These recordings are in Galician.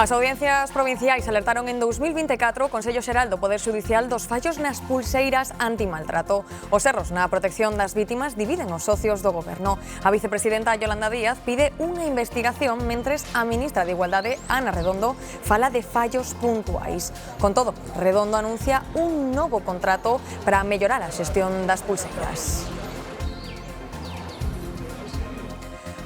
As audiencias provinciais alertaron en 2024 o Consello Xeral do Poder Xudicial dos fallos nas pulseiras antimaltrato. Os erros na protección das vítimas dividen os socios do Goberno. A vicepresidenta Yolanda Díaz pide unha investigación mentres a ministra de Igualdade, Ana Redondo, fala de fallos puntuais. Con todo, Redondo anuncia un novo contrato para mellorar a xestión das pulseiras.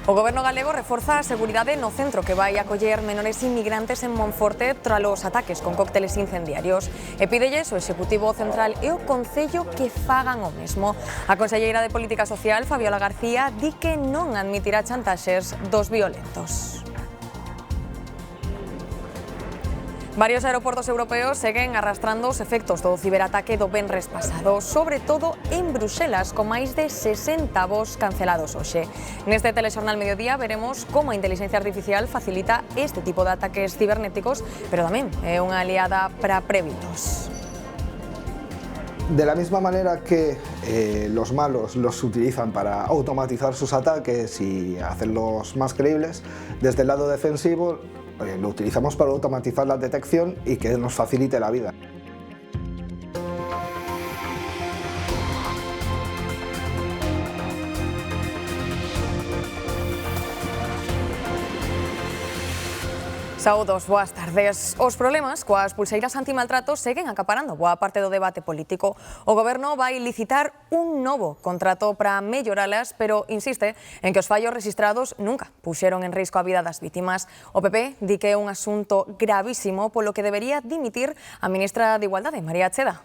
O Goberno galego reforza a seguridade no centro que vai acoller menores inmigrantes en Monforte tras os ataques con cócteles incendiarios e pídelles o Executivo Central e o Concello que fagan o mesmo. A conselleira de Política Social, Fabiola García, di que non admitirá chantaxes dos violentos. Varios aeroportos europeos seguen arrastrando os efectos do ciberataque do venres pasado, sobre todo en Bruxelas, con máis de 60 voos cancelados hoxe. Neste telexornal Mediodía veremos como a inteligencia artificial facilita este tipo de ataques cibernéticos, pero tamén é unha aliada para previlos. De la misma manera que los malos los utilizan para automatizar sus ataques y hacerlos más creíbles, desde el lado defensivo lo utilizamos para automatizar la detección y que nos facilite la vida. Saúdos, boas tardes. Os problemas coas pulseiras antimaltrato seguen acaparando boa parte do debate político. O Goberno vai licitar un novo contrato para melloralas, pero insiste en que os fallos rexistrados nunca puxeron en risco a vida das vítimas. O PP di que é un asunto gravísimo polo que debería dimitir a ministra de Igualdade, María Cheda.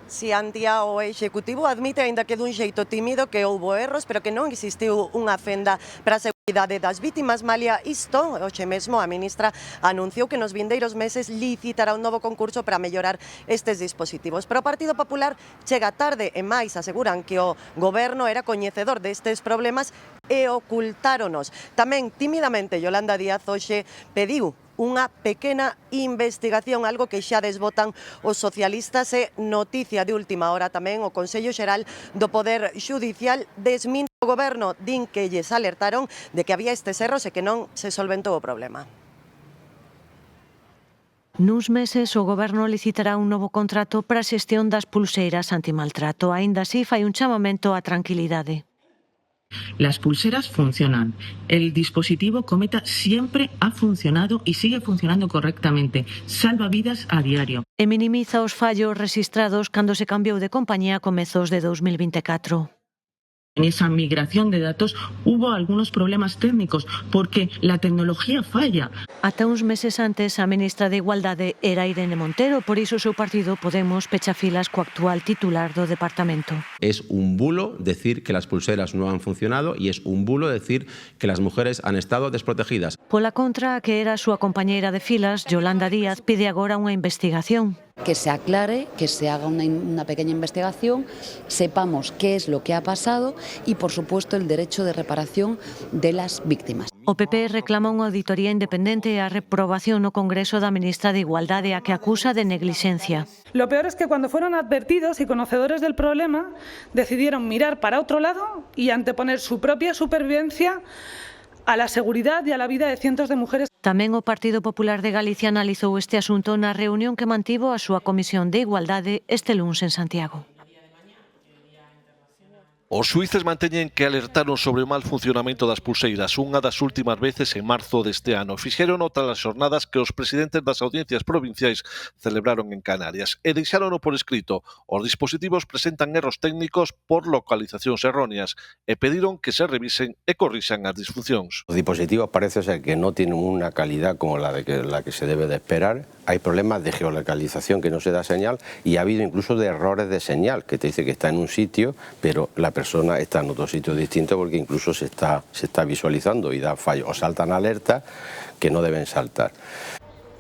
Si Antía, o Executivo admite, aínda que dun xeito tímido, que houbo erros, pero que non existiu unha fenda para a seguridade das vítimas. Malia isto, hoxe mesmo a ministra anunciou que nos vindeiros meses licitará un novo concurso para mellorar estes dispositivos. Pero o Partido Popular chega tarde e máis aseguran que o Goberno era coñecedor destes problemas e ocultáronos. Tamén, tímidamente, Yolanda Díaz hoxe pediu unha pequena investigación, algo que xa desbotan os socialistas e noticia de última hora tamén o Consello Xeral do Poder Xudicial desminte o Goberno, din que lles alertaron de que había estes erros e que non se solventou o problema. Nuns meses o Goberno licitará un novo contrato para a xestión das pulseiras antimaltrato. Aínda así fai un chamamento á tranquilidade. Las pulseras funcionan. El dispositivo Cometa siempre ha funcionado y sigue funcionando correctamente. Salva vidas a diario. E minimiza os fallos rexistrados cando se cambiou de compañía a comezos de 2024. En esa migración de datos hubo algunos problemas técnicos porque la tecnología falla. Ata uns meses antes a ministra de Igualdade era Irene Montero, por iso o seu partido Podemos pecha filas co actual titular do departamento. Es un bulo decir que las pulseras no han funcionado y es un bulo decir que las mujeres han estado desprotegidas. Pola contra, a que era a súa compañeira de filas, Yolanda Díaz, pide agora unha investigación. Que se aclare, que se haga una pequeña investigación, sepamos qué es lo que ha pasado y, por supuesto, el derecho de reparación de las víctimas. O PP reclama unha auditoría independente e a reprobación no Congreso da ministra de Igualdade, a que acusa de negligencia. Lo peor es que cuando fueron advertidos y conocedores del problema, decidieron mirar para otro lado y anteponer su propia supervivencia a la seguridad y a la vida de cientos de mujeres. Tamén o Partido Popular de Galicia analizou este asunto na reunión que mantivo a súa Comisión de Igualdade este luns en Santiago. Os xuíces manteñen que alertaron sobre o mal funcionamento das pulseiras unha das últimas veces en marzo deste ano. Fixérono tras as xornadas que os presidentes das audiencias provinciais celebraron en Canarias e deixárono por escrito. Os dispositivos presentan erros técnicos por localizacións erróneas e pediron que se revisen e corrixan as disfuncións. Los dispositivos parece ser que no tienen una calidad como la que se debe de esperar. Hay problemas de geolocalización que no se da señal y ha habido incluso de errores de señal, que te dice que está en un sitio, pero la persona está en otro sitio distinto porque incluso se está visualizando y da fallo o saltan alertas que no deben saltar.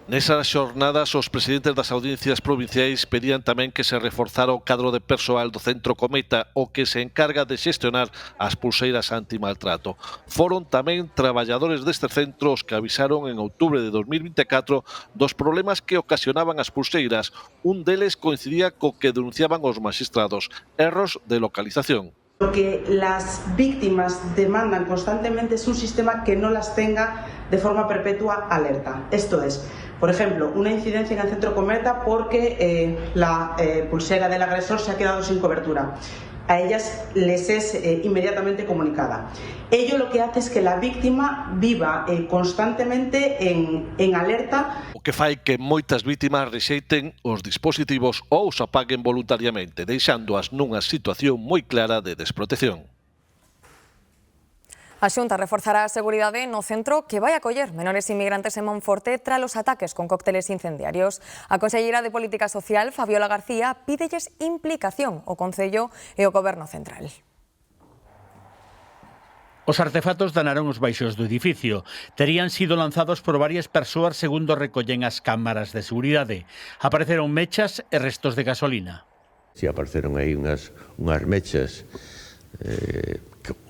Nesas xornadas, os presidentes das audiencias provinciais pedían tamén que se reforzara o cadro de persoal do Centro Cometa, o que se encarga de xestionar as pulseiras antimaltrato. Foron tamén traballadores destes centros que avisaron en outubro de 2024 dos problemas que ocasionaban as pulseiras. Un deles coincidía co que denunciaban os maxistrados, erros de localización. Lo que las víctimas demandan constantemente es un sistema que no las tenga de forma perpetua alerta. Esto es, por ejemplo, una incidencia en el centro Cometa porque la pulsera del agresor se ha quedado sin cobertura. A ellas les es inmediatamente comunicada. Ello lo que hace es que la víctima viva constantemente en alerta. O que fai que moitas vítimas rexeiten os dispositivos ou os apaguen voluntariamente, deixándoas nunha situación moi clara de desprotección. A Xunta reforzará a seguridade no centro que vai acoller menores inmigrantes en Monforte tras os ataques con cócteles incendiarios. A conselleira de Política Social, Fabiola García, pídelles implicación ao Concello e ao Goberno Central. Os artefactos danaron os baixos do edificio. Terían sido lanzados por varias persoas segundo recollen as cámaras de seguridade. Apareceron mechas e restos de gasolina. Si apareceron aí unhas mechas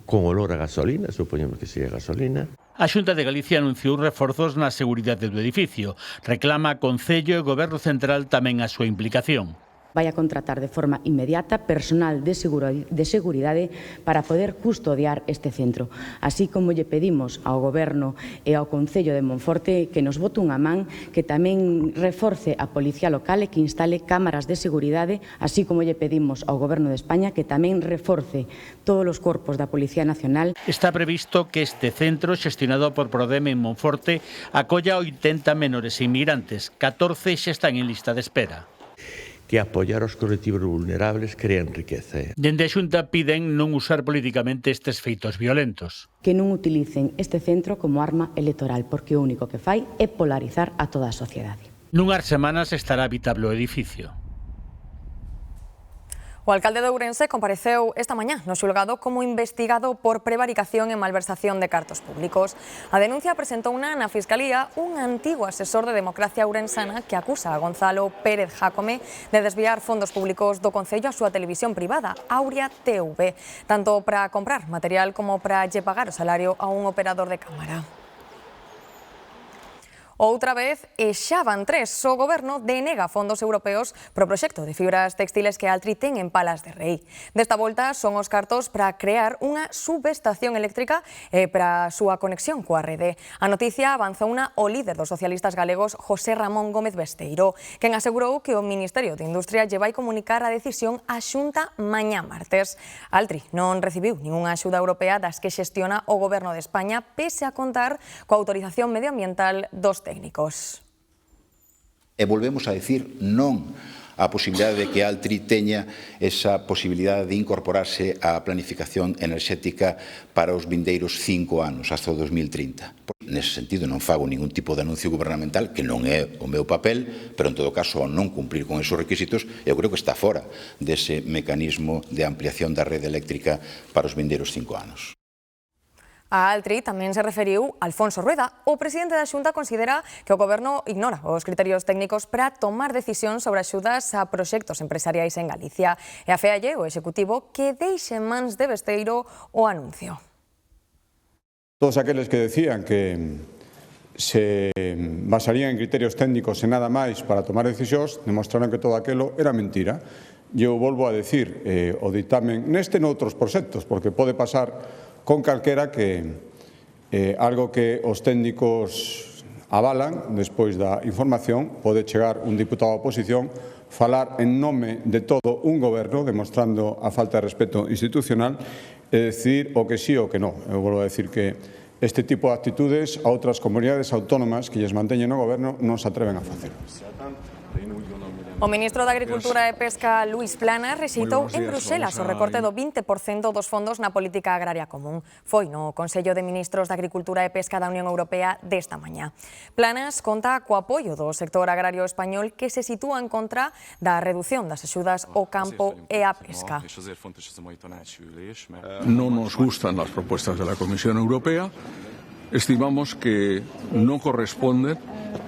con olor a gasolina, supoñemos que sería gasolina. A Xunta de Galicia anunciou reforzos na seguridade do edificio. Reclama a Concello e Goberno Central tamén a súa implicación. Vai a contratar de forma inmediata personal de seguridade para poder custodiar este centro. Así como lle pedimos ao Goberno e ao Concello de Monforte que nos bote unha man, que tamén reforce a Policía Local e que instale cámaras de seguridade, así como lle pedimos ao Goberno de España que tamén reforce todos os corpos da Policía Nacional. Está previsto que este centro, xestionado por Prodeme en Monforte, acolla 80 menores inmigrantes. 14 xa están en lista de espera. Que apoiar os colectivos vulnerables crean riqueza. Dende a Xunta piden non usar políticamente estes feitos violentos. Que non utilicen este centro como arma electoral, porque o único que fai é polarizar a toda a sociedade. Nunhas semanas estará habitable o edificio. O alcalde de Ourense compareceu esta mañá no xulgado como investigado por prevaricación e malversación de cartos públicos. A denuncia presentouna na Fiscalía un antigo asesor de Democracia Ourensana que acusa a Gonzalo Pérez Jácome de desviar fondos públicos do Concello á súa televisión privada, Aurea TV, tanto para comprar material como para lle pagar o salario a un operador de cámara. Outra vez, e xa van 3, o Goberno denega fondos europeos para o proxecto de fibras textiles que Altri ten en Palas de Rei. Desta volta son os cartos para crear unha subestación eléctrica e para a súa conexión coa rede. A noticia avanzouna o líder dos socialistas galegos, José Ramón Gómez Besteiro, quen asegurou que o Ministerio de Industria lle vai comunicar a decisión á Xunta mañá martes. Altri non recibiu ningunha axuda europea das que xestiona o Goberno de España, pese a contar coa autorización medioambiental dos técnicos. E volvemos a decir non á posibilidade de que Altri teña esa posibilidade de incorporarse á planificación enerxética para os vindeiros 5 anos, hasta o 2030. Nese sentido non fago ningún tipo de anuncio gubernamental, que non é o meu papel, pero en todo caso, ao non cumprir con esos requisitos, eu creo que está fora dese mecanismo de ampliación da rede eléctrica para os vindeiros 5 anos. A Altri tamén se referiu Alfonso Rueda. O presidente da Xunta considera que o Goberno ignora os criterios técnicos para tomar decisións sobre axudas a proxectos empresariais en Galicia e afealle o Executivo que deixe en mans de Besteiro o anuncio. Todos aqueles que decían que se basarían en criterios técnicos e nada máis para tomar decisións demostraron que todo aquilo era mentira. Eu volvo a decir o ditamen neste e noutros proxectos, porque pode pasar con calquera que algo que os técnicos avalan despois da información, pode chegar un diputado da oposición, falar en nome de todo un goberno, demostrando a falta de respeto institucional, e decir o que sí o que non. Eu volvo a decir que este tipo de actitudes a outras comunidades autónomas que lles manteñen no goberno non se atreven a facer. O ministro de Agricultura e Pesca, Luís Planas, rexeitou en Bruxelas o recorte do 20% dos fondos na política agraria común. Foi no Consello de Ministros de Agricultura e Pesca da Unión Europea desta mañá. Planas conta co apoio do sector agrario español que se sitúa en contra da reducción das axudas ao campo e á pesca. No nos gustan las propuestas de la Comisión Europea. Estimamos que no corresponden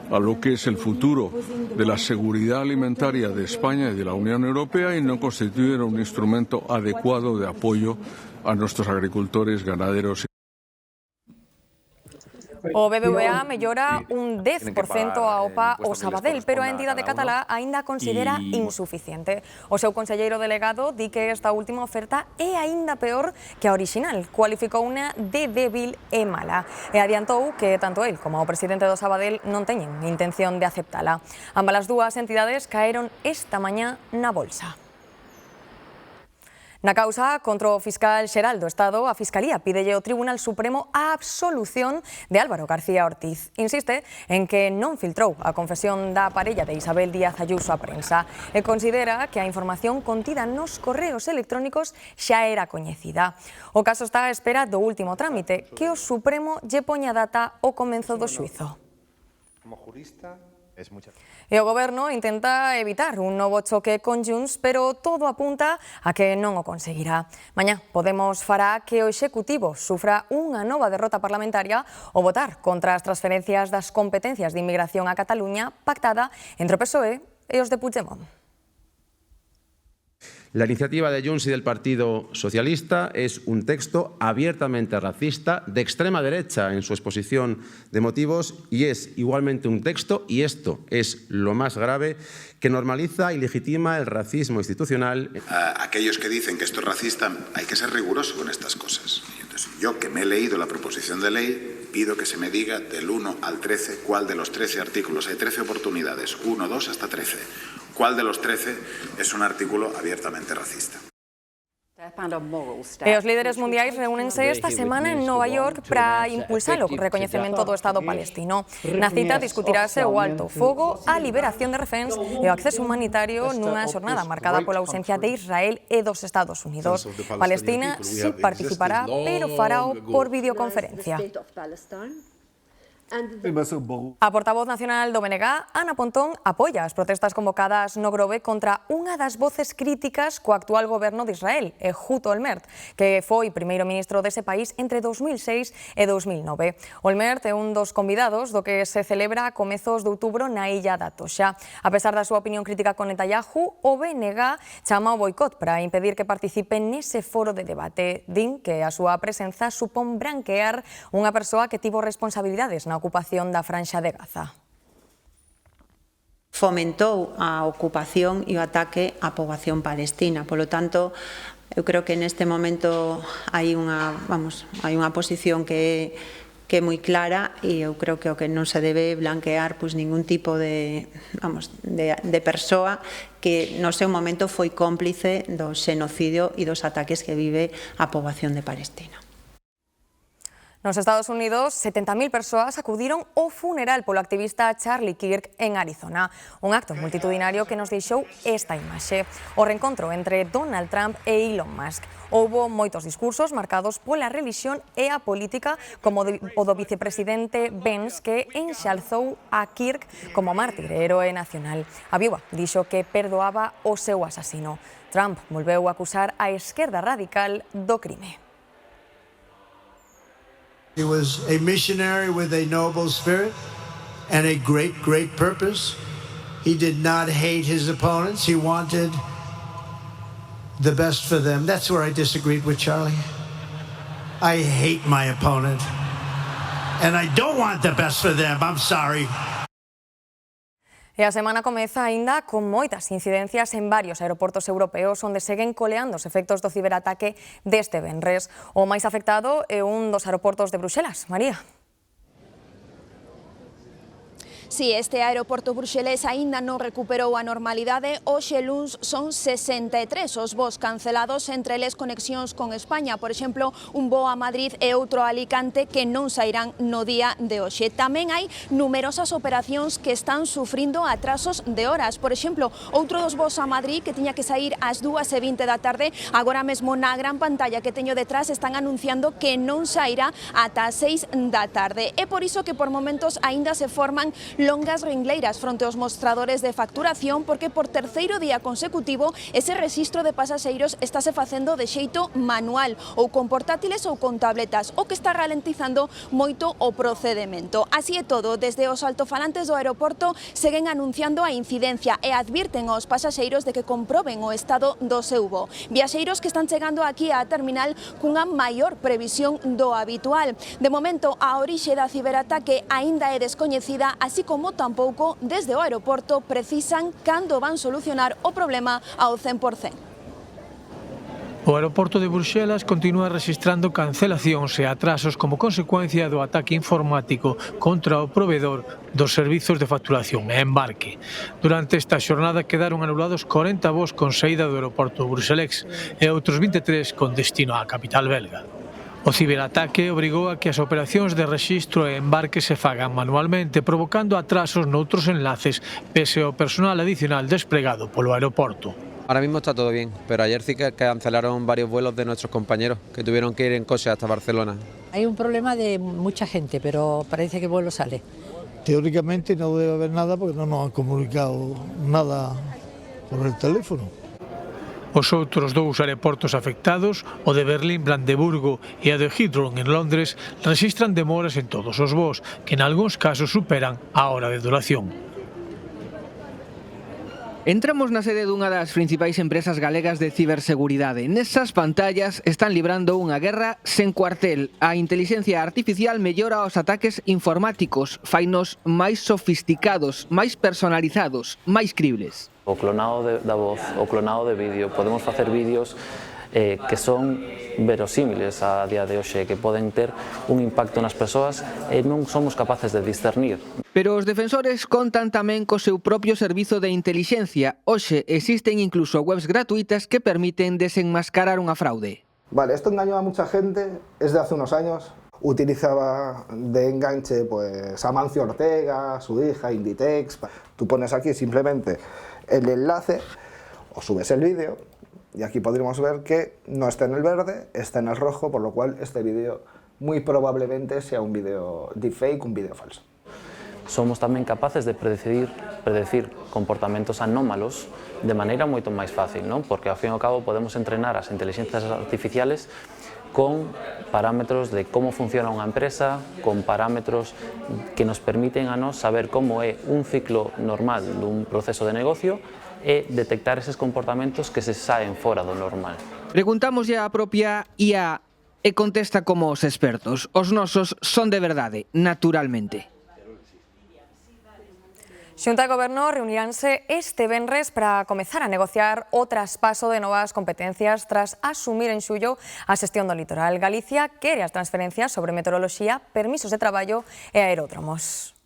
a lo que es el futuro de la seguridad alimentaria de España y de la Unión Europea y no constituyen un instrumento adecuado de apoyo a nuestros agricultores, ganaderos. O BBVA mellora un 10% a OPA o Sabadell, pero a entidade catalá aínda considera insuficiente. O seu conselleiro delegado di que esta última oferta é aínda peor que a orixinal. Cualificou unha de débil e mala. E adiantou que tanto el como o presidente do Sabadell non teñen intención de aceptala. Ambas as dúas entidades caeron esta mañá na bolsa. Na causa contra o fiscal xeral do Estado, a Fiscalía pídelle ao Tribunal Supremo a absolución de Álvaro García Ortiz. Insiste en que non filtrou a confesión da parella de Isabel Díaz Ayuso á prensa e considera que a información contida nos correos electrónicos xa era coñecida. O caso está á espera do último trámite, que o Supremo lle poña data ao comenzo do xuízo. Como jurista, es mucha... E o Goberno intenta evitar un novo choque con Junts, pero todo apunta a que non o conseguirá. Mañá Podemos fará que o Executivo sufra unha nova derrota parlamentaria ao votar contra as transferencias das competencias de inmigración a Cataluña pactada entre o PSOE e os de Puigdemont. La iniciativa de Junts y del Partido Socialista es un texto abiertamente racista, de extrema derecha en su exposición de motivos, y es igualmente un texto, y esto es lo más grave, que normaliza y legitima el racismo institucional. Aquellos que dicen que esto es racista, hay que ser riguroso con estas cosas. Entonces, yo, que me he leído la proposición de ley, pido que se me diga del 1 al 13 cuál de los 13 artículos. Hay 13 oportunidades, 1, 2 hasta 13. ¿Cuál de los 13 es un artículo abiertamente racista? E os líderes mundiais reúnense esta semana en Nova York para impulsar o recoñecemento do Estado palestino. Na cita discutirase o alto fogo, a liberación de reféns e o acceso humanitario nunha xornada marcada pola ausencia de Israel e dos Estados Unidos. Palestina si participará, pero farao por videoconferencia. A portavoz nacional do BNG, Ana Pontón, apoia as protestas convocadas no Grove contra unha das voces críticas co actual goberno de Israel, Ehud Olmert, que foi primeiro ministro dese país entre 2006 e 2009. Olmert é un dos convidados do que se celebra a comezos de outubro na illa da Toxa. A pesar da súa opinión crítica con Netanyahu, o BNG chama ao boicot para impedir que participe nese foro de debate. Din que a súa presenza supón branquear unha persoa que tivo responsabilidades na ocupación da Franxa de Gaza. Fomentou a ocupación e o ataque á poboación palestina. Polo tanto, eu creo que neste momento hai unha posición que é moi clara e eu creo que o que non se debe blanquear ningún tipo de persoa que no seu momento foi cómplice do xenocidio e dos ataques que vive a poboación de Palestina. Nos Estados Unidos, 70.000 persoas acudiron ao funeral polo activista Charlie Kirk en Arizona. Un acto multitudinario que nos deixou esta imaxe. O reencontro entre Donald Trump e Elon Musk. Houbo moitos discursos marcados pola religión e a política, como o do vicepresidente Pence, que enxalzou a Kirk como mártir e heroe nacional. A viúva dixo que perdoaba o seu asasino. Trump volveu a acusar a esquerda radical do crime. He was a missionary with a noble spirit and a great, great purpose. He did not hate his opponents. He wanted the best for them. That's where I disagreed with Charlie. I hate my opponent. And I don't want the best for them. I'm sorry. E a semana comeza aínda con moitas incidencias en varios aeroportos europeos onde seguen coleando os efectos do ciberataque deste venres. O máis afectado é un dos aeroportos de Bruxelas. María. Si este aeroporto bruxelés aínda non recuperou a normalidade, hoxe luns son 63 os voos cancelados, entre eles conexións con España, por exemplo, un voo a Madrid e outro a Alicante que non sairán no día de hoxe. Tamén hai numerosas operacións que están sufrindo atrasos de horas. Por exemplo, outro dos voos a Madrid que tiña que sair ás 2:20 da tarde, agora mesmo na gran pantalla que teño detrás están anunciando que non sairá ata as 6 da tarde. É por iso que por momentos aínda se forman longas ringleiras fronte aos mostradores de facturación porque por terceiro día consecutivo ese rexistro de pasaxeiros estáse facendo de xeito manual ou con portátiles ou con tabletas, o que está ralentizando moito o procedemento. Así é todo, desde os altofalantes do aeroporto seguen anunciando a incidencia e advirten aos pasaxeiros de que comproben o estado do seu voo. Viaxeiros que están chegando aquí á terminal cunha maior previsión do habitual. De momento, a orixe da ciberataque aínda é descoñecida, así como tampouco desde o aeroporto precisan cando van solucionar o problema ao 100%. O aeroporto de Bruxelas continúa rexistrando cancelacións e atrasos como consecuencia do ataque informático contra o provedor dos servizos de facturación e embarque. Durante esta xornada quedaron anulados 40 voos con saída do aeroporto bruxelés e outros 23 con destino á capital belga. O ciberataque obrigou a que as operacións de rexistro e embarque se fagan manualmente, provocando atrasos noutros enlaces, pese ao personal adicional desplegado polo aeroporto. Ahora mismo está todo bien, pero ayer sí que cancelaron varios vuelos de nuestros compañeros que tuvieron que ir en coche hasta Barcelona. Hay un problema de mucha gente, pero parece que el vuelo sale. Teóricamente no debe haber nada porque no nos han comunicado nada por el teléfono. Os outros dous aeroportos afectados, o de Berlín, Brandeburgo e o de Heathrow en Londres, rexistran demoras en todos os voos, que en algúns casos superan a hora de duración. Entramos na sede dunha das principais empresas galegas de ciberseguridade. Nesas pantallas están librando unha guerra sen cuartel. A intelixencia artificial mellora os ataques informáticos, fainos máis sofisticados, máis personalizados, máis cribles. O clonado da voz, o clonado de vídeo. Podemos facer vídeos que son verosímiles a día de hoxe, que poden ter un impacto nas persoas e non somos capaces de discernir. Pero os defensores contan tamén co seu propio servizo de intelixencia. Hoxe existen incluso webs gratuitas que permiten desenmascarar unha fraude. Vale, esto engañó a mucha gente, es de hace unos años. Utilizaba de enganche pues Amancio Ortega, su hija, Inditex. Tú pones aquí simplemente el enlace o subes el vídeo. Y aquí podríamos ver que no está en el verde, está en el rojo, por lo cual este vídeo muy probablemente sea un vídeo deepfake, un vídeo falso. Somos tamén capaces de predecir comportamentos anómalos de maneira moito máis fácil, non? Porque ao fin e ao cabo podemos entrenar as inteligencias artificiales con parámetros de como funciona unha empresa, con parámetros que nos permiten a nós saber como é un ciclo normal dun proceso de negocio e detectar eses comportamentos que se saen fora do normal. Preguntamos a propia IA e contesta como os expertos. Os nosos son de verdade, naturalmente. Xunta e Goberno reuniránse este venres para comezar a negociar o traspaso de novas competencias tras asumir en xullo a xestión do litoral. Galicia quere as transferencias sobre meteoroloxía, permisos de traballo e aeródromos.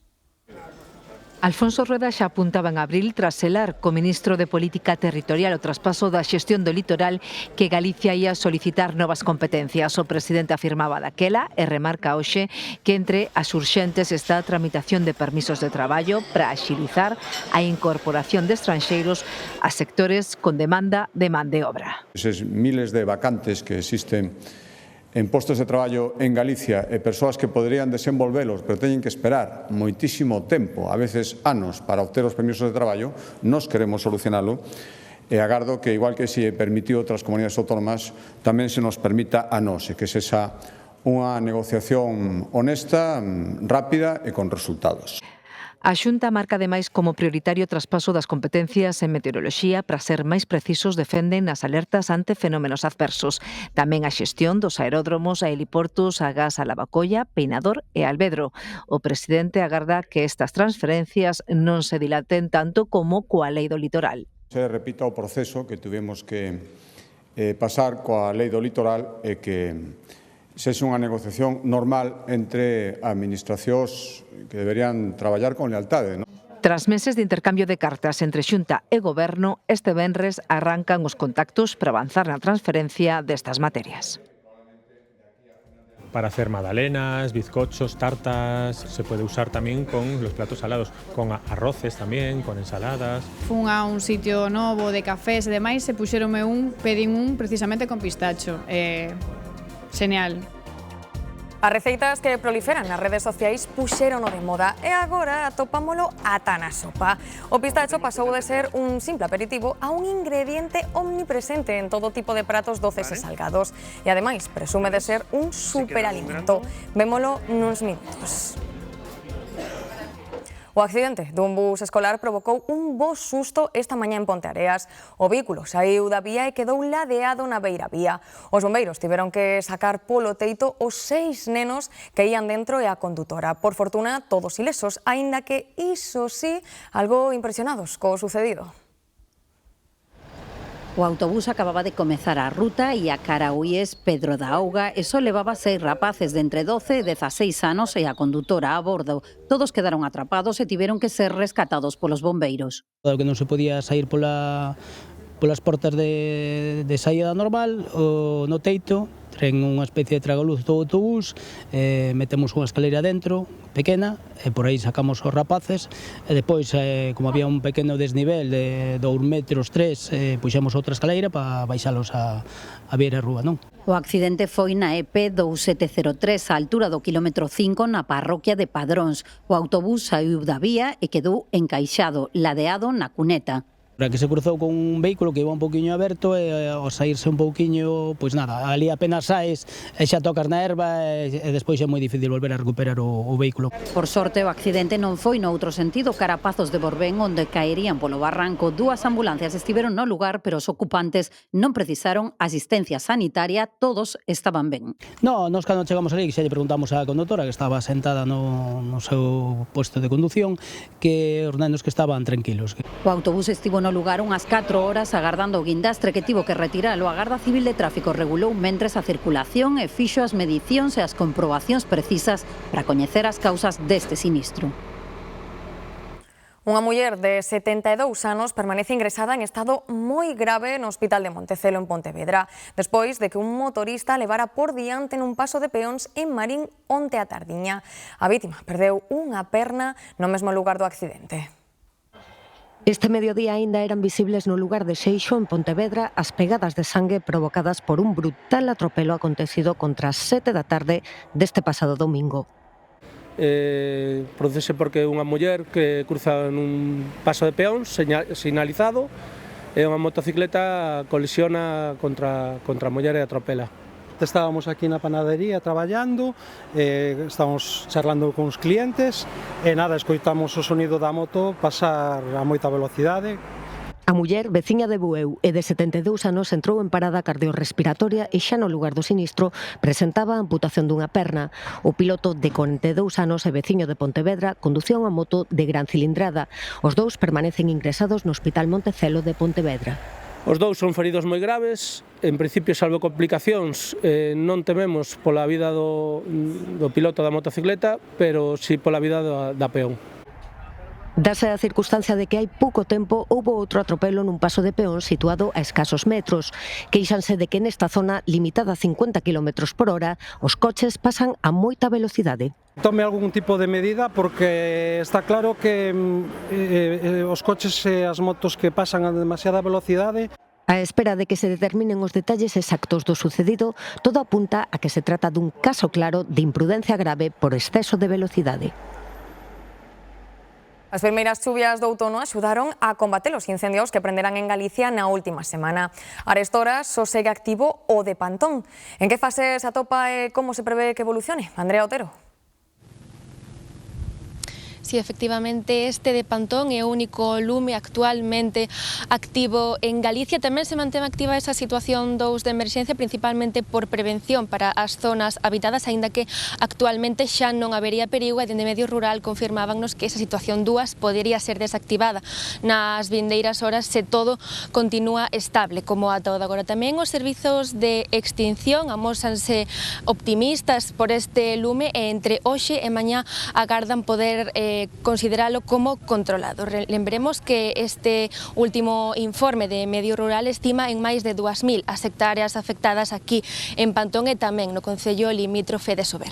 Alfonso Rueda xa apuntaba en abril tras selar co ministro de Política Territorial o traspaso da xestión do litoral que Galicia ia solicitar novas competencias. O presidente afirmaba daquela e remarca hoxe que entre as urxentes está a tramitación de permisos de traballo para axilizar a incorporación de estranxeiros a sectores con demanda de man de obra. Eses miles de vacantes que existen en postos de traballo en Galicia e persoas que poderían desenvolvelos, pero teñen que esperar moitísimo tempo, a veces anos, para obter os permisos de traballo, nos queremos solucionalo e agardo que, igual que se permitiu outras comunidades autónomas, tamén se nos permita a nós, e que se xa unha negociación honesta, rápida e con resultados. A Xunta marca ademais como prioritario o traspaso das competencias en meteoroloxía para ser máis precisos defenden as alertas ante fenómenos adversos. Tamén a xestión dos aeródromos, a heliportos, a Gas, a Lavacolla, Peinador e Alvedro. O presidente agarda que estas transferencias non se dilaten tanto como coa lei do litoral. Se repita o proceso que tuvemos que pasar coa lei do litoral e que sexa unha negociación normal entre administracións que deberían traballar con lealtade, non? Tras meses de intercambio de cartas entre Xunta e Goberno, este venres arrancan os contactos para avanzar na transferencia destas materias. Para hacer magdalenas, bizcochos, tartas, se puede usar también con los platos salados, con arroces tamén, con ensaladas. Fun a un sitio novo de cafés e demais e puxeronme pedín un precisamente con pistacho. Genial. As receitas que proliferan nas redes sociais puxérono de moda e agora atopámolo ata na sopa. O pistacho pasou de ser un simple aperitivo a un ingrediente omnipresente en todo tipo de pratos doces e salgados. E ademais presume de ser un superalimento. Vémolo nuns minutos. O accidente dun bus escolar provocou un bo susto esta mañá en Ponteareas. O vehículo saiu da vía e quedou ladeado na beiravía. Os bombeiros tiveron que sacar polo teito os 6 nenos que ían dentro e a condutora. Por fortuna, todos ilesos, aínda que, iso sí, algo impresionados co sucedido. O autobús acababa de comezar a ruta e a Carauíes Pedro da Auga e só levaba 6 rapaces de entre 12 e 16 anos e a condutora a bordo. Todos quedaron atrapados e tiveron que ser rescatados polos bombeiros. Dado que non se podía sair polas portas de saída normal, no teito, tren unha especie de tragaluz do autobús, metemos unha escalera dentro, pequena, e por aí sacamos os rapaces, e depois, como había un pequeno desnivel de 2 metros, 3, puxemos outra escalera para baixalos a Vieira Rúa, non? O accidente foi na EP 2703, á altura do quilómetro 5, na parroquia de Padróns. O autobús saiu da vía e quedou encaixado, ladeado na cuneta. Que se cruzou con un vehículo que iba un pouquiño aberto e ao saírse un pouquiño, pois nada, ali apenas saes e xa tocas na herba e despois é moi difícil volver a recuperar o vehículo. Por sorte, o accidente non foi no outro sentido, cara a Pazos de Borbén, onde caerían polo barranco. 2 ambulancias estiveron no lugar, pero os ocupantes non precisaron asistencia sanitaria, todos estaban ben. No, nos cando chegamos ali, xa lle preguntamos á condutora, que estaba sentada no seu posto de condución, que os nenos que estaban tranquilos. O autobús estivo no lugar unhas 4 horas agardando o guindastre que tivo que retiralo. A Garda Civil de Tráfico regulou mentres a circulación e fixo as medicións e as comprobacións precisas para coñecer as causas deste sinistro. Unha muller de 72 anos permanece ingresada en estado moi grave no Hospital de Montecelo en Pontevedra, despois de que un motorista levara por diante nun paso de peóns en Marín onte a tardiña. A vítima perdeu unha perna no mesmo lugar do accidente. Este mediodía aínda eran visibles no lugar de Seixo, en Pontevedra, as pegadas de sangue provocadas por un brutal atropelo acontecido contra as 7 da tarde deste pasado domingo. Procese porque unha muller que cruza nun paso de peóns sinalizado e unha motocicleta colisiona contra a muller e atropela. Estábamos aquí na panadería traballando, estábamos charlando con os clientes e nada, escoitamos o sonido da moto pasar a moita velocidade. A muller, veciña de Bueu e de 72 anos, entrou en parada cardiorrespiratoria e xa no lugar do sinistro presentaba a amputación dunha perna. O piloto de 42 anos e veciño de Pontevedra conducía unha moto de gran cilindrada. Os dous permanecen ingresados no Hospital Montecelo de Pontevedra. Os dous son feridos moi graves, en principio salvo complicacións, non tememos pola vida do piloto da motocicleta, pero si pola vida da peón. Dase a circunstancia de que hai pouco tempo houbo outro atropelo nun paso de peón situado a escasos metros. Queixanse de que nesta zona limitada a 50 km por hora os coches pasan a moita velocidade. Tome algún tipo de medida porque está claro que os coches e as motos que pasan a demasiada velocidade. A espera de que se determinen os detalles exactos do sucedido, todo apunta a que se trata dun caso claro de imprudencia grave por exceso de velocidade. As primeiras chuvias do outono axudaron a combater os incendios que prenderán en Galicia na última semana. Arestora só segue activo o de Pantón. En que fase se atopa e como se prevé que evolucione? Andrea Otero. Sí, efectivamente, este de Pantón é o único lume actualmente activo en Galicia. Tamén se mantén activa esa situación 2 de emerxencia, principalmente por prevención para as zonas habitadas, aínda que actualmente xa non habería perigo, e dende Medio Rural confirmábanos que esa situación 2 podería ser desactivada nas vindeiras horas se todo continúa estable, como ata o de agora. Tamén os servizos de extinción amósanse optimistas por este lume e entre hoxe e mañá agardan poder consideralo como controlado. Lembremos que este último informe de Medio Rural estima en máis de 2.000 as hectáreas afectadas aquí en Pantón e tamén no concello limítrofe de Sober.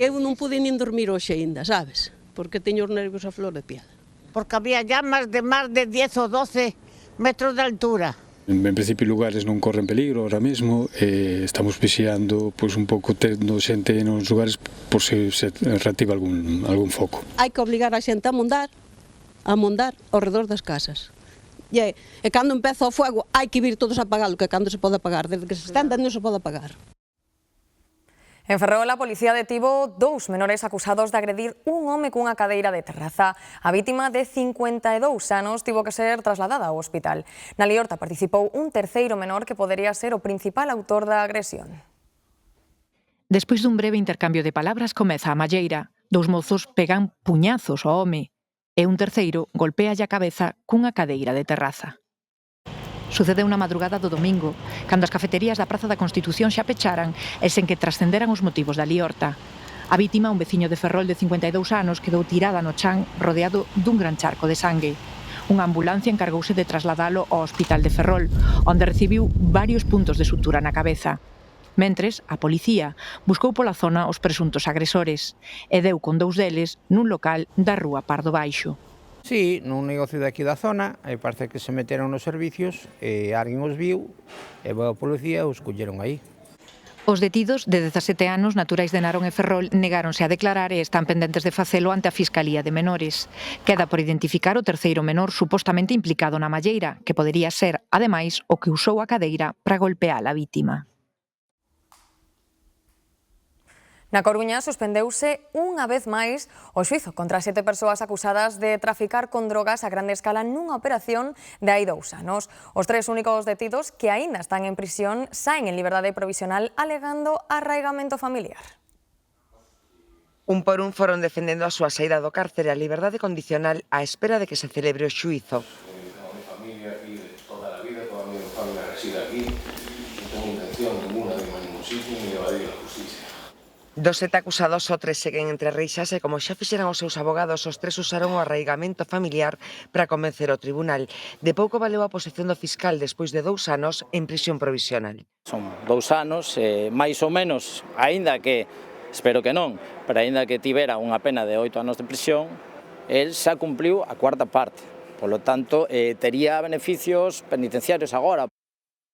Eu non pude nin dormir hoxe aínda, sabes? Porque teño os nervios a flor de piel. Porque había llamas de máis de 10 ou 12 metros de altura. En principio lugares non corren peligro ahora mesmo, estamos vixiando pois un pouco tendo xente nos lugares por se reactiva algún foco. Hai que obligar a xente a mondar ao redor das casas. E cando empeza o fuego hai que vir todos a apagalo, que cando se pode apagar, desde que se estenda non se pode apagar. En Ferrol, a policía detivo 2 menores acusados de agredir un home cunha cadeira de terraza. A vítima de 52 anos tivo que ser trasladada ao hospital. Na liorta participou un terceiro menor que podería ser o principal autor da agresión. Despois dun breve intercambio de palabras comeza a malleira. 2 mozos pegan puñazos ao home e un terceiro golpéalle a cabeza cunha cadeira de terraza. Sucedeu na madrugada do domingo, cando as cafeterías da Praza da Constitución xa pecharan e sen que trascenderan os motivos da liorta. A vítima, un veciño de Ferrol de 52 anos, quedou tirada no chan rodeado dun gran charco de sangue. Unha ambulancia encargouse de trasladalo ao Hospital de Ferrol, onde recibiu varios puntos de sutura na cabeza. Mentres, a policía buscou pola zona os presuntos agresores e deu con 2 deles nun local da rúa Pardo Baixo. Sí, nun negocio de aquí da zona, parece que se meteron nos servicios e alguén os viu e a policía os colleron aí. Os detidos, de 17 anos, naturais de Narón e Ferrol, negáronse a declarar e están pendentes de facelo ante a Fiscalía de Menores. Queda por identificar o terceiro menor supostamente implicado na malleira, que podería ser, ademais, o que usou a cadeira para golpear a vítima. Na Coruña suspendeuse unha vez máis o xuízo contra 7 persoas acusadas de traficar con drogas a grande escala nunha operación de hai 2 anos. Os 3 únicos detidos que aínda están en prisión saen en liberdade provisional alegando arraigamento familiar. Un por un foron defendendo a súa saída do cárcere a liberdade condicional á espera de que se celebre o xuízo. A familia aquí de toda a vida, toda a miña familia reside aquí, non tengo intención ninguna de ir a ningún sitio ni de evadir a justicia. Dos 7 acusados, só 3 seguen entre reixas e como xa fixeran os seus abogados, os 3 usaron o arraigamento familiar para convencer o tribunal. De pouco valeu a posición do fiscal despois de 2 anos en prisión provisional. Son 2 anos, máis ou menos, aínda que, espero que non, pero aínda que tivera unha pena de 8 anos de prisión, el xa cumpliu a 4ª parte. Polo tanto, tería beneficios penitenciarios agora.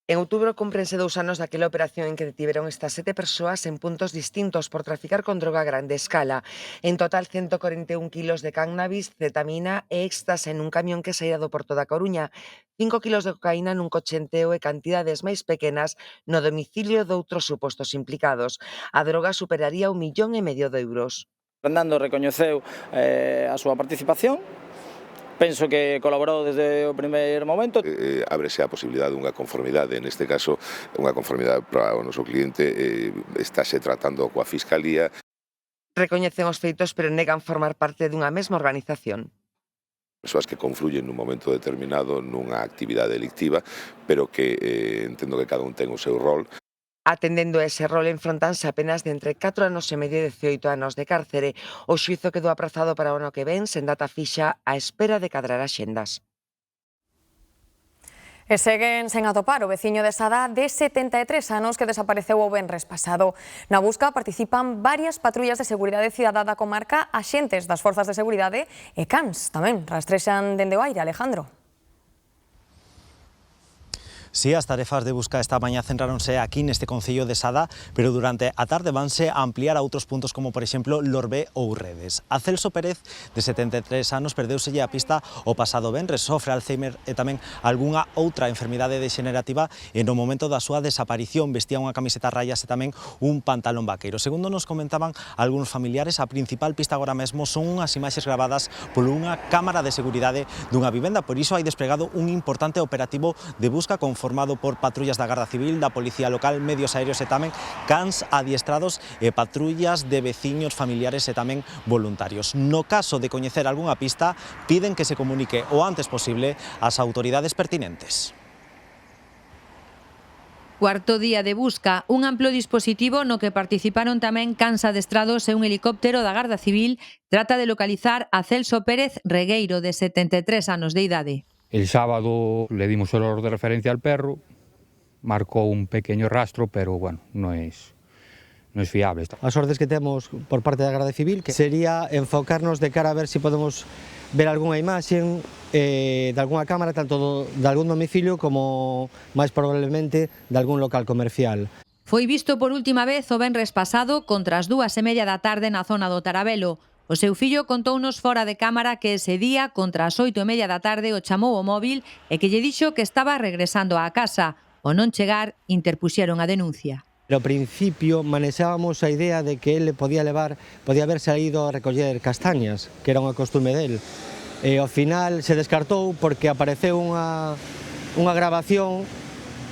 En outubro cúmprense 2 anos daquela operación en que detiveron estas 7 persoas en puntos distintos por traficar con droga a grande escala. En total, 141 kilos de cannabis, cetamina e éxtase en un camión que saíra do Porto da Coruña, 5 kilos de cocaína nun coche enteo e cantidades máis pequenas no domicilio doutros supostos implicados. A droga superaría 1,5 millón de euros. Fernando recoñeceu a súa participación. Penso que colaborou desde o primeiro momento. Ábrese a posibilidade dunha conformidade, neste caso, unha conformidade para o noso cliente, estáse tratando coa Fiscalía. Recoñecen os feitos, pero negan formar parte dunha mesma organización. Persoas que confluyen nun momento determinado nunha actividade delictiva, pero que entendo que cada un ten o seu rol. Atendendo a ese rol, enfrontanse apenas de entre 4 anos e medio e 18 anos de cárcere. O xuízo quedou aprazado para o ano que ven, sen data fixa, á espera de cadrar axendas. E seguen sen atopar o veciño de Sada de 73 anos que desapareceu o venres pasado. Na busca participan varias patrullas de seguridade cidadá da comarca, axentes das forzas de seguridade e cans tamén rastrexan dende o aire, Alejandro. Sí, as tarefas de busca esta mañá centráronse aquí neste concello de Sada, pero durante a tarde vanse a ampliar a outros puntos como, por exemplo, Lorbé ou Redes. A Celso Pérez, de 73 anos, perdeuselle a pista o pasado venres, sofre Alzheimer e tamén algunha outra enfermidade degenerativa e no momento da súa desaparición vestía unha camiseta a rayas e tamén un pantalón vaqueiro. Segundo nos comentaban algúns familiares, a principal pista agora mesmo son unhas imaxes gravadas por unha cámara de seguridade dunha vivenda, por iso hai desplegado un importante operativo de busca formado por patrullas da Garda Civil, da Policía Local, medios aéreos e tamén cans adiestrados e patrullas de veciños, familiares e tamén voluntarios. No caso de coñecer algunha pista, piden que se comunique o antes posible ás autoridades pertinentes. Cuarto día de busca, un amplo dispositivo no que participaron tamén cans adestrados e un helicóptero da Garda Civil trata de localizar a Celso Pérez Regueiro, de 73 anos de idade. El sábado le dimos el olor de referencia al perro, marcó un pequeño rastro, pero bueno, no es fiable. As ordes que temos por parte da Garda Civil que sería enfocarnos de cara a ver se podemos ver algunha imaxe de algunha cámara, tanto de algún domicilio como, máis probablemente, de algún local comercial. Foi visto por última vez o venres pasado contra as 2:30 da tarde na zona do Tarabelo. O seu fillo contounos fora de cámara que ese día, contra as 8:30 da tarde, o chamou o móvil e que lle dixo que estaba regresando á casa. Ao non chegar, interpuxeron a denuncia. Ao principio manexábamos a idea de que ele podía haber saído a recoller castañas, que era unha costume del. E ao final se descartou porque apareceu unha grabación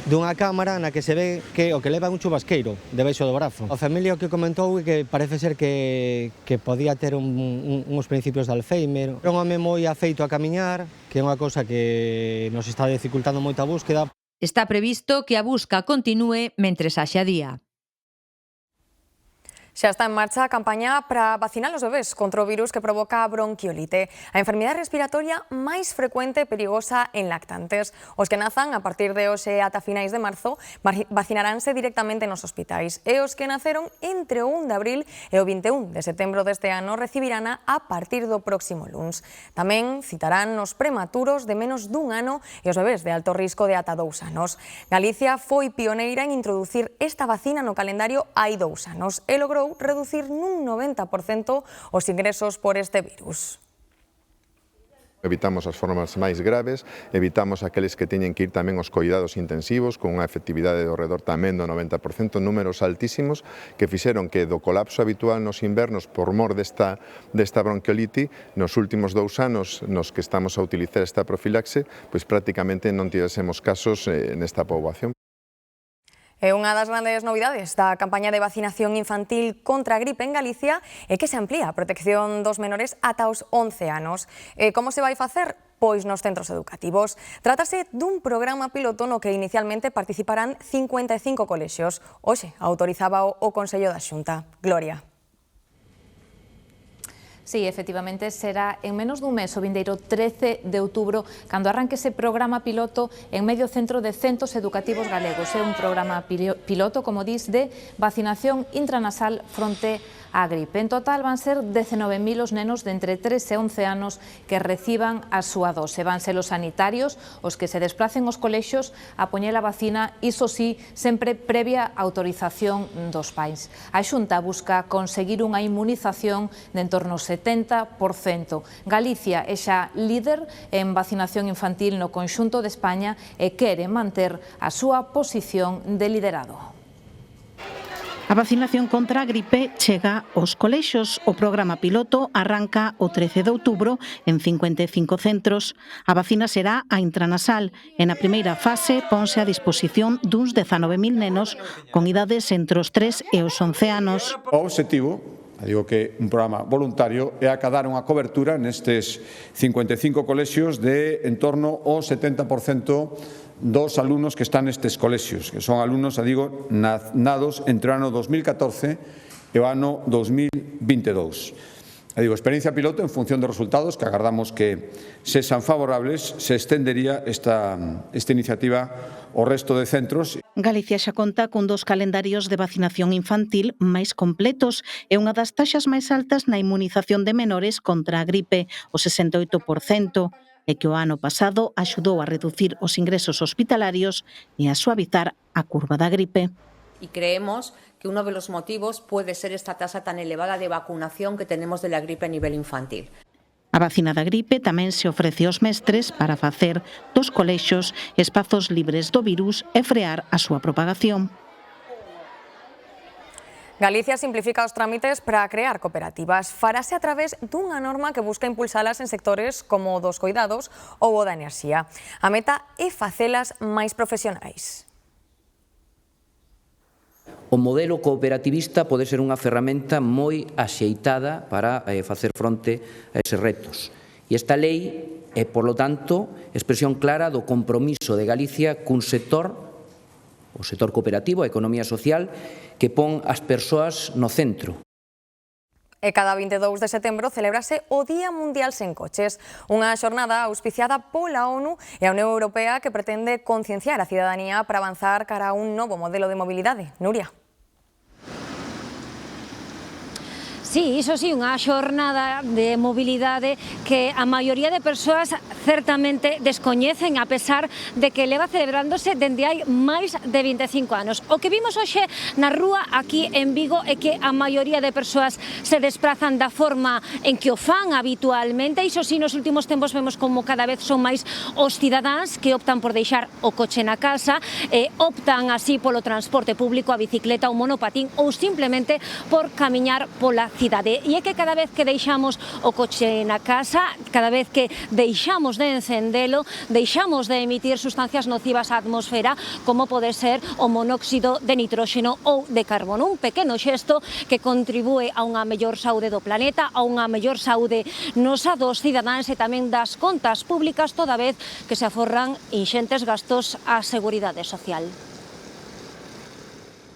dunha cámara na que se ve que o que leva un chubasqueiro debaixo do brazo. A familia o que comentou é que parece ser que podía ter uns principios de Alzheimer. É un home moi afeito a camiñar, que é unha cousa que nos está dificultando moito a búsqueda. Está previsto que a busca continúe mentres haxa día. Xa está en marcha a campaña para vacinar os bebés contra o virus que provoca a bronquiolite, a enfermidade respiratoria máis frecuente e perigosa en lactantes. Os que nazan a partir de hoxe ata finais de marzo vacinaránse directamente nos hospitais e os que naceron entre o 1 de abril e o 21 de setembro deste ano recibirana a partir do próximo luns. Tamén citarán os prematuros de menos dun ano e os bebés de alto risco de ata 2 anos. Galicia foi pioneira en introducir esta vacina no calendario hai 2 anos e logrou reducir nun 90% os ingresos por este virus. Evitamos as formas máis graves, evitamos aqueles que teñen que ir tamén aos coidados intensivos con unha efectividade do redor tamén do 90%, números altísimos que fixeron que do colapso habitual nos invernos por mor desta bronquiolite, nos últimos 2 anos nos que estamos a utilizar esta profilaxe, pois prácticamente non tivésemos casos nesta poboación. E unha das grandes novidades da campaña de vacinación infantil contra a gripe en Galicia é que se amplía a protección dos menores ata os 11 anos. E como se vai facer? Pois nos centros educativos. Trátase dun programa piloto no que inicialmente participarán 55 colexios. Hoxe autorizaba o Consello da Xunta. Gloria. Sí, efectivamente, será en menos dun mes, o vindeiro 13 de outubro, cando arranque ese programa piloto en medio centro de centros educativos galegos. É un programa piloto, como dis, de vacinación intranasal fronte á gripe. En total van ser 19.000 os nenos de entre 3 e 11 anos que reciban a súa dose. Van ser os sanitarios os que se desplacen aos colexios a poñer a vacina, iso sí, sempre previa autorización dos pais. A Xunta busca conseguir unha inmunización de en torno ao 70%. Galicia é xa líder en vacinación infantil no conxunto de España e quere manter a súa posición de liderado. A vacinación contra a gripe chega aos colexios. O programa piloto arranca o 13 de outubro en 55 centros. A vacina será a intranasal e na primeira fase ponse a disposición duns 19.000 nenos con idades entre os 3 e os 11 anos. O obxectivo, digo que un programa voluntario, é acadar unha cobertura nestes 55 colexios de en torno ao 70% dos alumnos que están nestes colexios, que son alumnos, digo, nados entre o ano 2014 e o ano 2022. Digo, experiencia piloto en función dos resultados que agardamos que sexan favorables, se estendería esta iniciativa ao resto de centros. Galicia xa conta cun dos calendarios de vacinación infantil máis completos e unha das taxas máis altas na inmunización de menores contra a gripe, o 68%, e que o ano pasado axudou a reducir os ingresos hospitalarios e a suavizar a curva da gripe. Y creemos que uno de los motivos puede ser esta tasa tan elevada de vacunación que tenemos de la gripe a nivel infantil. A vacina da gripe tamén se ofrece aos mestres para facer dos colexios espazos libres do virus e frear a súa propagación. Galicia simplifica os trámites para crear cooperativas. Farase a través dunha norma que busca impulsalas en sectores como o dos coidados ou o da enerxía. A meta é facelas máis profesionais. O modelo cooperativista pode ser unha ferramenta moi axeitada para facer fronte a eses retos. E esta lei é, por lo tanto, expresión clara do compromiso de Galicia cun sector, o sector cooperativo, a economía social, que pon as persoas no centro. E cada 22 de setembro celébrase o Día Mundial Sen Coches, unha xornada auspiciada pola ONU e a Unión Europea que pretende concienciar a cidadanía para avanzar cara a un novo modelo de mobilidade. Nuria. Sí, iso sí, unha xornada de mobilidade que a maioría de persoas certamente descoñecen, a pesar de que leva celebrándose dende hai máis de 25 anos. O que vimos hoxe na rúa aquí en Vigo é que a maioría de persoas se desplazan da forma en que o fan habitualmente. Iso sí, nos últimos tempos vemos como cada vez son máis os cidadáns que optan por deixar o coche na casa, optan así polo transporte público, a bicicleta, o monopatín ou simplemente por camiñar pola cidade. E é que cada vez que deixamos o coche na casa, cada vez que deixamos de encendelo, deixamos de emitir sustancias nocivas á atmosfera, como pode ser o monóxido de nitróxeno ou de carbono. Un pequeno xesto que contribúe a unha mellor saúde do planeta, a unha mellor saúde nosa dos cidadáns e tamén das contas públicas, toda vez que se aforran inxentes gastos á seguridade social.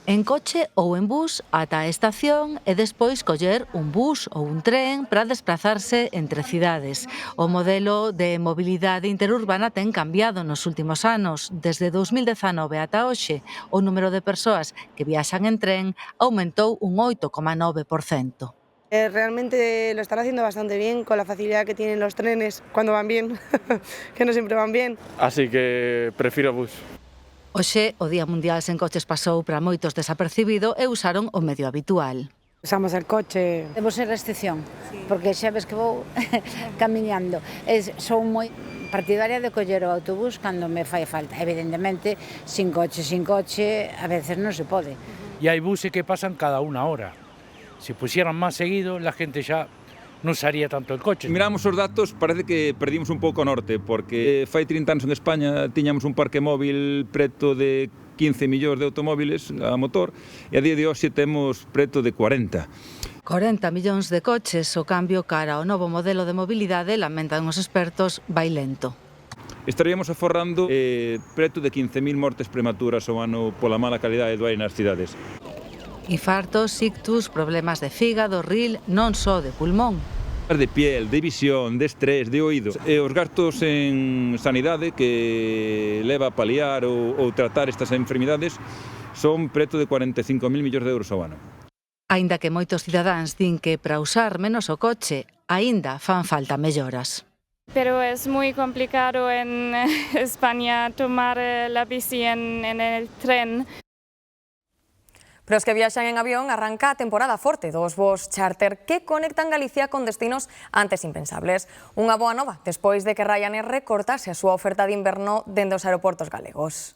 En coche ou en bus ata a estación e despois coller un bus ou un tren para desplazarse entre cidades. O modelo de mobilidade interurbana ten cambiado nos últimos anos. Desde 2019 ata hoxe, o número de persoas que viaxan en tren aumentou un 8,9%. Realmente lo están haciendo bastante bien con la facilidad que tienen los trenes cuando van bien, que no siempre van bien. Así que prefiero bus. Hoxe, o Día Mundial sen Coches pasou para moitos desapercibido e usaron o medio habitual. Usamos el coche. Debo ser restricción, porque xa ves que vou camiñando. Son moi partidaria de coller o autobús cando me fai falta. Evidentemente, sin coche, a veces non se pode. E hai buses que pasan cada unha hora. Se pusieran máis seguido, la gente xa non usaría tanto el coche. Miramos os datos, parece que perdimos un pouco o norte, porque fai 30 anos en España tiñamos un parque móvil preto de 15 millóns de automóviles a motor e a día de hoxe temos preto de 40. 40 millóns de coches, o cambio cara ao novo modelo de mobilidade, lamentan os expertos, vai lento. Estaríamos aforrando preto de 15.000 mortes prematuras ao ano pola mala calidade do aire nas cidades. Infartos, ictus, problemas de fígado, ril, non só de pulmón. De piel, de visión, de estrés, de oído. E os gastos en sanidade que leva a paliar ou tratar estas enfermidades son preto de 45.000 millóns de euros ao ano. Aínda que moitos cidadáns din que para usar menos o coche, aínda fan falta melloras. Pero es muy complicado en España tomar la bici en el tren. Pero os que viaxan en avión arranca a temporada forte dos voos charter que conectan Galicia con destinos antes impensables. Unha boa nova, despois de que Ryanair recortase a súa oferta de inverno dende os aeroportos galegos.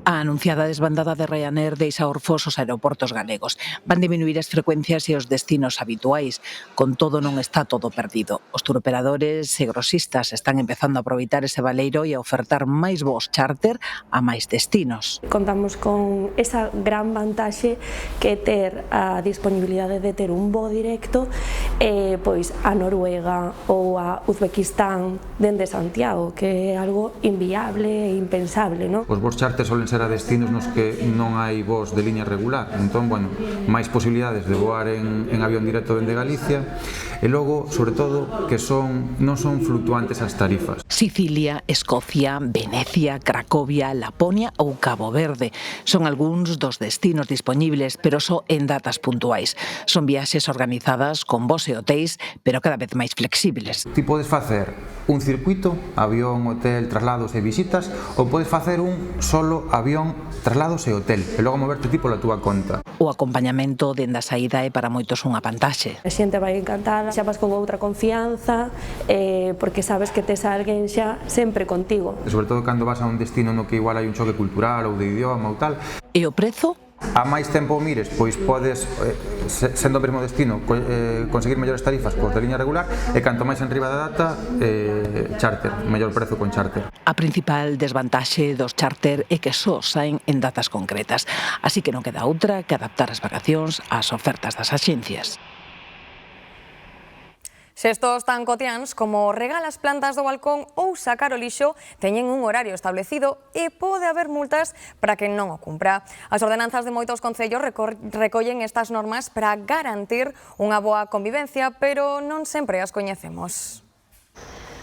A anunciada desbandada de Ryanair deixa orfos os aeroportos galegos. Van diminuir as frecuencias e os destinos habituais. Con todo, non está todo perdido. Os turoperadores e grosistas están empezando a aproveitar ese baleiro e a ofertar máis voos charter a máis destinos. Contamos con esa gran vantaxe que ter a disponibilidade de ter un voo directo pois a Noruega ou a Uzbekistán dende Santiago, que é algo inviable e impensable, non? Os voos charter solen ser a destinos nos que non hai voos de línea regular, entón, bueno, máis posibilidades de voar en avión directo dende Galicia e logo, sobre todo, que non son fluctuantes as tarifas. Sicilia, Escocia, Venecia, Cracovia, Laponia ou Cabo Verde son algúns dos destinos dispoñibles, pero só en datas puntuais. Son viaxes organizadas con voos e hotéis, pero cada vez máis flexibles. Ti podes facer un circuito, avión, hotel, traslados e visitas, ou podes facer un solo avión, traslados e hotel, e logo moverte ti pola túa conta. O acompañamento dende a saída é para moitos unha pantaxe. A xente vai encantada, xa vas con outra confianza, porque sabes que tes a alguén xa sempre contigo. E sobre todo cando vas a un destino no que igual hai un choque cultural ou de idioma ou tal. E o prezo? A máis tempo mires, pois podes, sendo o mesmo destino, conseguir mellores tarifas cos de liña regular e canto máis enriba da data, charter, mellor prezo con charter. A principal desvantaxe dos charter é que só saen en datas concretas, así que non queda outra que adaptar as vacacións ás ofertas das axencias. Xestos tan cotiáns como regar as plantas do balcón ou sacar o lixo teñen un horario establecido e pode haber multas para quen non o cumpra. As ordenanzas de moitos concellos recollen estas normas para garantir unha boa convivencia, pero non sempre as coñecemos.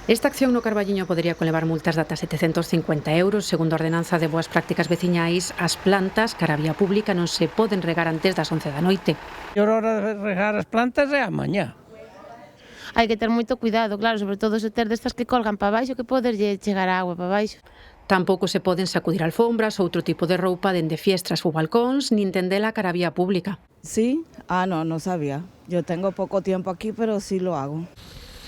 Esta acción no Carballiño podería conlevar multas de ata 750 €. Segundo a ordenanza de boas prácticas veciñais, as plantas cara a vía pública non se poden regar antes das 11 da noite. A hora de regar as plantas é a mañá. Hai que ter moito cuidado, claro, sobre todo se ter destas que colgan para baixo, que poderlle chegar a agua para baixo. Tampouco se poden sacudir alfombras ou outro tipo de roupa dende fiestras ou balcóns, nin tendela cara a vía pública. Sí, no sabía. Yo tengo poco tiempo aquí, pero sí lo hago.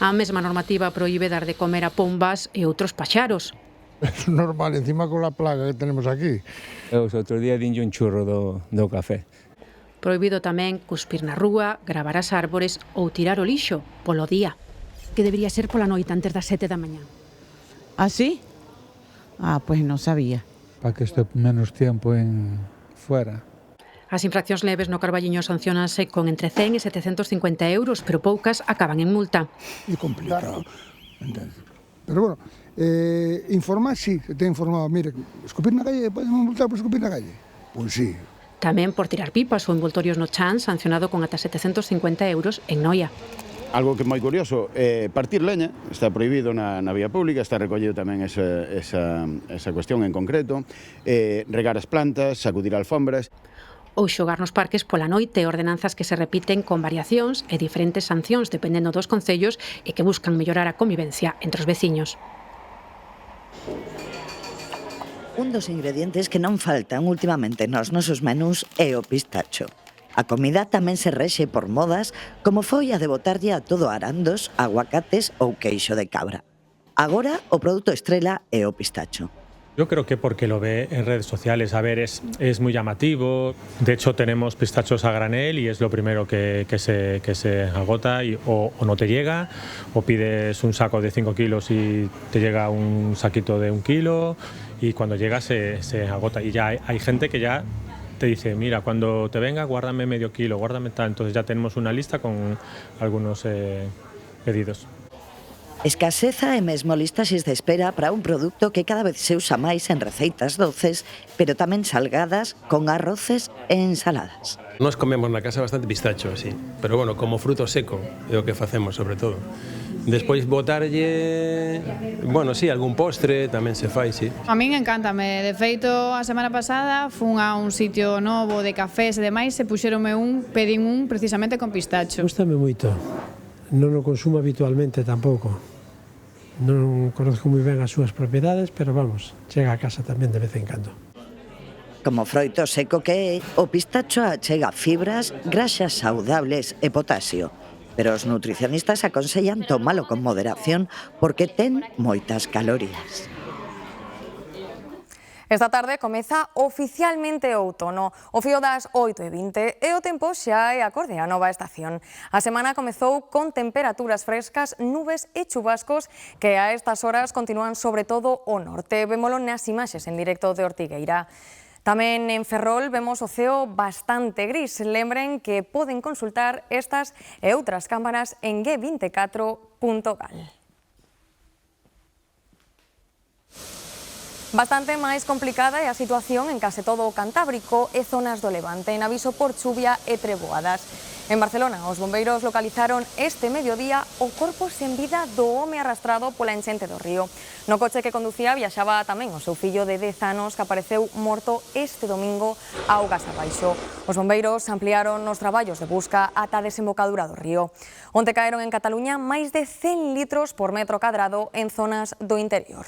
A mesma normativa proíbe dar de comer a pombas e outros paxaros. É normal, encima con a plaga que tenemos aquí. Os outro día dinlle un churro do café. Prohibido tamén cuspir na rúa, gravar as árbores ou tirar o lixo polo día, que debería ser pola noite antes das 7 da mañá. ¿Ah, sí? Pues no sabía. Para que esté menos tiempo fuera. As infraccións leves no Carballiño sancionanse con entre 100 e 750 €, pero poucas acaban en multa. É complicado, entendes? Pero bueno, informar sí, se te ha informado. Mire, escupir na calle, podemos multar por escupir na calle? Pois sí. Tamén por tirar pipas ou envoltorios no chan, sancionado con ata 750 € en Noia. Algo que é moi curioso, partir leña, está prohibido na vía pública, está recollido tamén esa cuestión en concreto, regar as plantas, sacudir alfombras. Ou xogar nos parques pola noite, ordenanzas que se repiten con variacións e diferentes sancións dependendo dos concellos e que buscan mellorar a convivencia entre os veciños. Un dos ingredientes que non faltan últimamente nos nosos menús é o pistacho. A comida tamén se rexe por modas, como foi a de botarlle a todo arandos, aguacates ou queixo de cabra. Agora, o produto estrela é o pistacho. Yo creo que porque lo ve en redes sociales, a ver, es muy llamativo. De hecho, tenemos pistachos a granel y es lo primero que se agota o no te llega, o pides un saco de 5 kilos y te llega un saquito de 1 kilo y cuando llega se agota. Y ya hay gente que ya te dice, mira, cuando te venga, guárdame medio kilo, guárdame tal. Entonces ya tenemos una lista con algunos pedidos. Escaseza e mesmo listaxes de espera para un produto que cada vez se usa máis en receitas doces, pero tamén salgadas, con arroces e ensaladas. Nos comemos na casa bastante pistacho, sí, pero bueno, como fruto seco é o que facemos sobre todo. Despois botarlle, bueno, sí, algún postre tamén se fai, sí. A min encántame, de feito a semana pasada fun a un sitio novo de cafés e demais e puxeronme pedín un precisamente con pistacho. Gústame moito, non o consumo habitualmente tampouco. Non conozco moi ben as súas propiedades, pero vamos, chega a casa tamén de vez en cando. Como froito seco que é, o pistacho achega fibras, graxas saudables e potasio. Pero os nutricionistas aconsellan tomalo con moderación porque ten moitas calorías. Esta tarde comeza oficialmente o outono. O fío das 8:20 e o tempo xa é acorde á nova estación. A semana comezou con temperaturas frescas, nubes e chubascos que a estas horas continúan sobre todo o norte. Vémolo nas imaxes en directo de Ortigueira. Tamén en Ferrol vemos o ceo bastante gris. Lembren que poden consultar estas e outras cámaras en g24.gal. Bastante máis complicada é a situación en case todo o Cantábrico e zonas do Levante, en aviso por chuvia e treboadas. En Barcelona, os bombeiros localizaron este mediodía o corpo sen vida do home arrastrado pola enchente do río. No coche que conducía viaxaba tamén o seu fillo de 10 anos que apareceu morto este domingo augas abaixo. Os bombeiros ampliaron os traballos de busca ata a desembocadura do río. Onte caeron en Cataluña máis de 100 litros por metro cadrado en zonas do interior.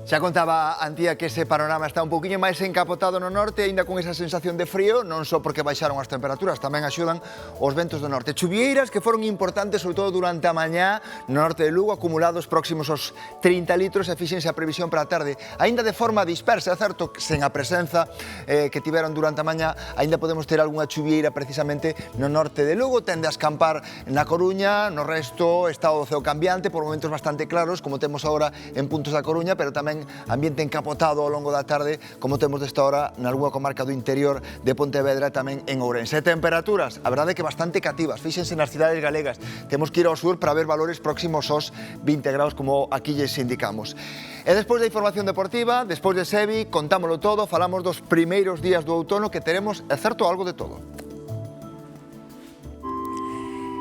Xa contaba Antía que ese panorama está un poquinho máis encapotado no norte, aínda con esa sensación de frío, non só porque baixaron as temperaturas, tamén axudan os ventos do norte. Chuvieiras que foron importantes, sobre todo durante a mañá, no norte de Lugo, acumulados próximos aos 30 litros, e fíxense a previsión para a tarde. Aínda de forma dispersa, é certo, sen a presenza que tiveron durante a mañá, aínda podemos ter algunha chuvieira precisamente no norte de Lugo, tende a escampar na Coruña, no resto está o ceo cambiante, por momentos bastante claros, como temos agora en puntos da Coruña, pero tamén ambiente encapotado ao longo da tarde, como temos desta hora nalgúa comarca do interior de Pontevedra e tamén en Ourense. Temperaturas, a verdade que bastante cativas, fíxense nas cidades galegas, temos que ir ao sur para ver valores próximos aos 20 graus, como aquí lles indicamos. E despois da información deportiva, despois de Sevi, contámoslo todo, falamos dos primeiros días do outono que teremos, é certo, algo de todo.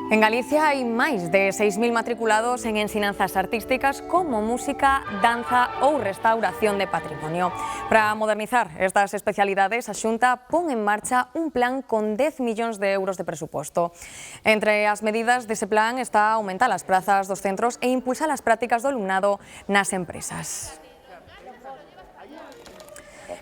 En Galicia hai máis de 6.000 matriculados en ensinanzas artísticas como música, danza ou restauración de patrimonio. Para modernizar estas especialidades, a Xunta pon en marcha un plan con 10 millóns de euros de presuposto. Entre as medidas dese plan está aumentar as prazas dos centros e impulsar as prácticas do alumnado nas empresas.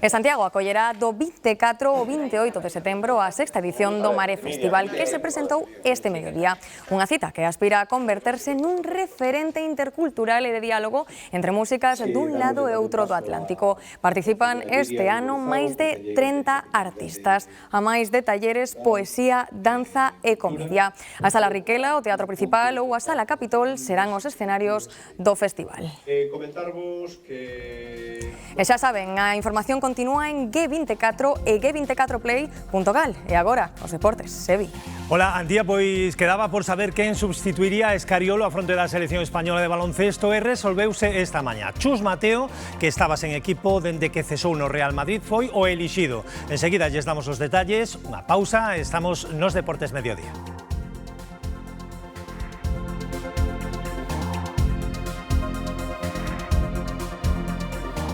En Santiago acollerá do 24 ao 28 de setembro a sexta edición do Mare Festival, que se presentou este mediodía. Unha cita que aspira a converterse nun referente intercultural e de diálogo entre músicas dun lado e outro do Atlántico. Participan este ano máis de 30 artistas, a máis de talleres, poesía, danza e comedia. A Sala Riquela, o Teatro Principal ou a Sala Capitol serán os escenarios do festival. Comentarvos que... E xa saben, a información continúa en G24 e g24play.gal. E agora, os deportes, Sevi. Hola, Antía, pois quedaba por saber quen substituiría a Escariolo a fronte da selección española de baloncesto e resolveuse esta mañá. Chus Mateo, que estaba sen equipo dende que cesou no Real Madrid, foi o elixido. Enseguida lles damos os detalles, unha pausa, estamos nos Deportes Mediodía.